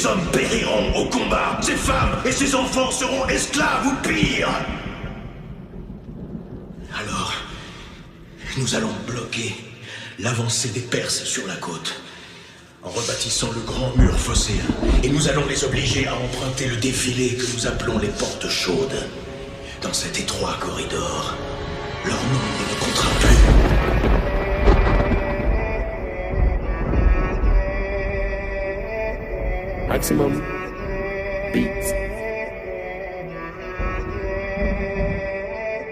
hommes périront au combat. Ces femmes et ces enfants seront esclaves ou pire. Alors, nous allons bloquer l'avancée des Perses sur la côte, en rebâtissant le grand mur phocéen, et nous allons les obliger à emprunter le défilé que nous appelons les portes chaudes. Dans cet étroit corridor, leur nombre ne comptera plus. Maximum Beats.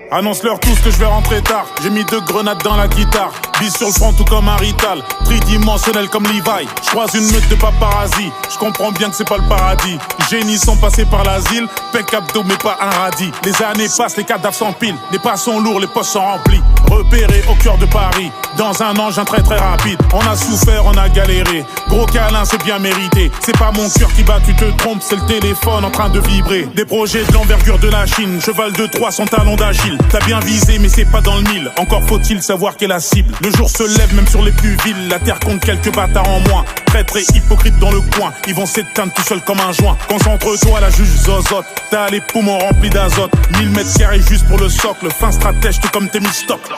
Annonce-leur tous que je vais rentrer tard. J'ai mis 2 grenades dans la guitare. Bis sur le front tout comme un rital. Tridimensionnel comme Levi. Je croise une meute de paparazzi. Je comprends bien que c'est pas le paradis. Génies sont passés par l'asile. Pec abdos mais pas un radis. Les années passent, les cadavres s'empilent. Les pas sont lourds, les postes sont remplis. Repéré au cœur de Paris. Dans un engin très très rapide. On a souffert, on a galéré. Gros câlin, c'est bien mérité. C'est pas mon cœur qui bat, tu te trompes. C'est le téléphone en train de vibrer. Des projets de l'envergure de la Chine. Cheval de Troie, son talon d'Achille. T'as bien visé mais c'est pas dans le mille. Encore faut-il savoir quelle est la cible. Le jour se lève même sur les plus villes. La terre compte quelques bâtards en moins. Traîtres et hypocrites dans le coin. Ils vont s'éteindre tout seuls comme un joint. Concentre-toi, la juge zozote. T'as les poumons remplis d'azote. 1000 mètres carrés juste pour le socle. Fin stratège tout comme Thémistocle.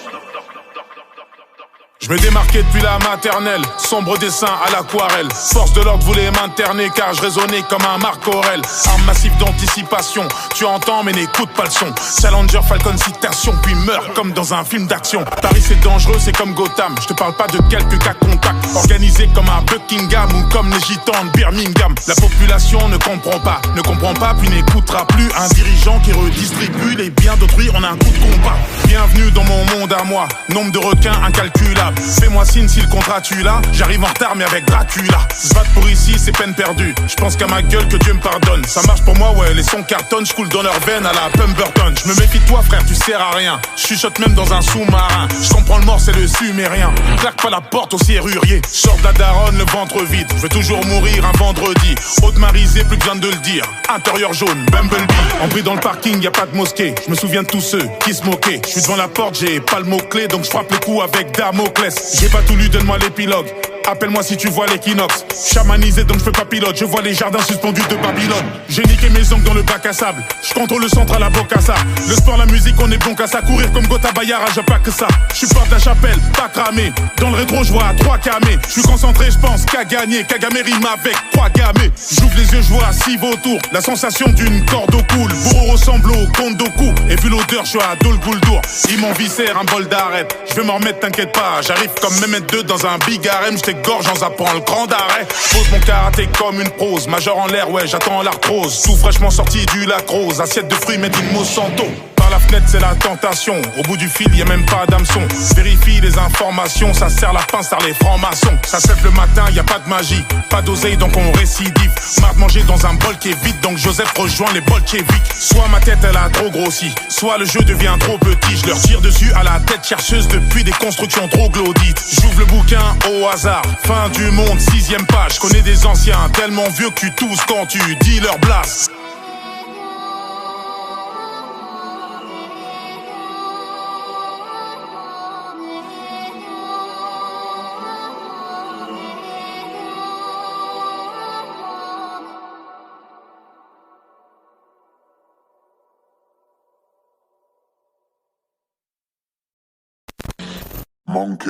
Je me démarquais depuis la maternelle, sombre dessin à l'aquarelle. Force de l'ordre voulait m'interner car je raisonnais comme un Marc Aurel. Arme massive d'anticipation, tu entends mais n'écoute pas le son. Challenger, Falcon, citation, puis meurt comme dans un film d'action. Paris c'est dangereux, c'est comme Gotham. Je te parle pas de quelques cas contacts, organisés comme un Buckingham ou comme les gitans de Birmingham. La population ne comprend pas puis n'écoutera plus un dirigeant qui redistribue les biens d'autrui en un coup de combat. Bienvenue dans mon monde à moi, nombre de requins incalculable. Fais-moi signe si le contrat tu l'as. J'arrive en retard mais avec Dracula. Se battre pour ici c'est peine perdue. Je pense qu'à ma gueule que Dieu me pardonne. Ça marche pour moi ouais, les sons cartonnent. Je coule dans leurs veines à la Pemberton. Je me méfie de toi frère, tu sers à rien. Je chuchote même dans un sous-marin. Je comprends le mort c'est le sumérien. Claque pas la porte au serrurier. Sors de la daronne le ventre vide. Je veux toujours mourir un vendredi. Haute-marisé plus besoin de le dire. Intérieur jaune, Bumblebee. Embris dans le parking, y a pas de mosquée. Je me souviens de tous ceux qui se moquaient. Je suis devant la porte, j'ai pas le mot-clé. Donc je frappe les coups avec Damoclès. J'ai pas tout lu, donne-moi l'épilogue. Appelle-moi si tu vois l'équinoxe. Chamanisé donc je fais pas pilote. Je vois les jardins suspendus de Babylone. J'ai niqué mes ongles dans le bac à sable. Je contrôle le centre à la Bocassa. Le sport, la musique, on est bon qu'à ça. Courir comme Gotha Bayard, j'ai pas que ça. Je suis porte de la chapelle, pas cramé. Dans le rétro, je vois 3 camés. Je suis concentré, je pense qu'à gagner. Kagame rime avec 3 gamés. J'ouvre les yeux, je vois 6 vautours. La sensation d'une corde au cool. Bourreau ressemble au Comte Doku. Et vu l'odeur, je suis à Dol Guldur. Ils m'ont viscère un bol d'arrête. Je vais m'en remettre, t'inquiète pas. J'arrive comme Mehmet 2 dans un big harem. J't'égorge en zappant le grand arrêt. Pose mon karaté comme une prose. Major en l'air, ouais, j'attends l'arthrose. Tout fraîchement sorti du lacrose. Assiette de fruits, made in Monsanto. Par la fenêtre, c'est la tentation. Au bout du fil, y a même pas d'hameçon. Vérifie les informations. Ça sert la pince, par les francs-maçons. Ça se lève le matin, y a pas de magie. Pas d'oseille, donc on récidive. Marre de manger dans un bol qui est vide. Donc Joseph rejoint les bolcheviks. Soit ma tête, elle a trop grossi. Soit le jeu devient trop petit. Je leur tire dessus à la tête chercheuse depuis des constructions trop glaudites. J'ouvre le bouquin au hasard. Fin du monde, 6ème page. Je connais des anciens tellement vieux que tu tousses quand tu dis leur blast. Monkey.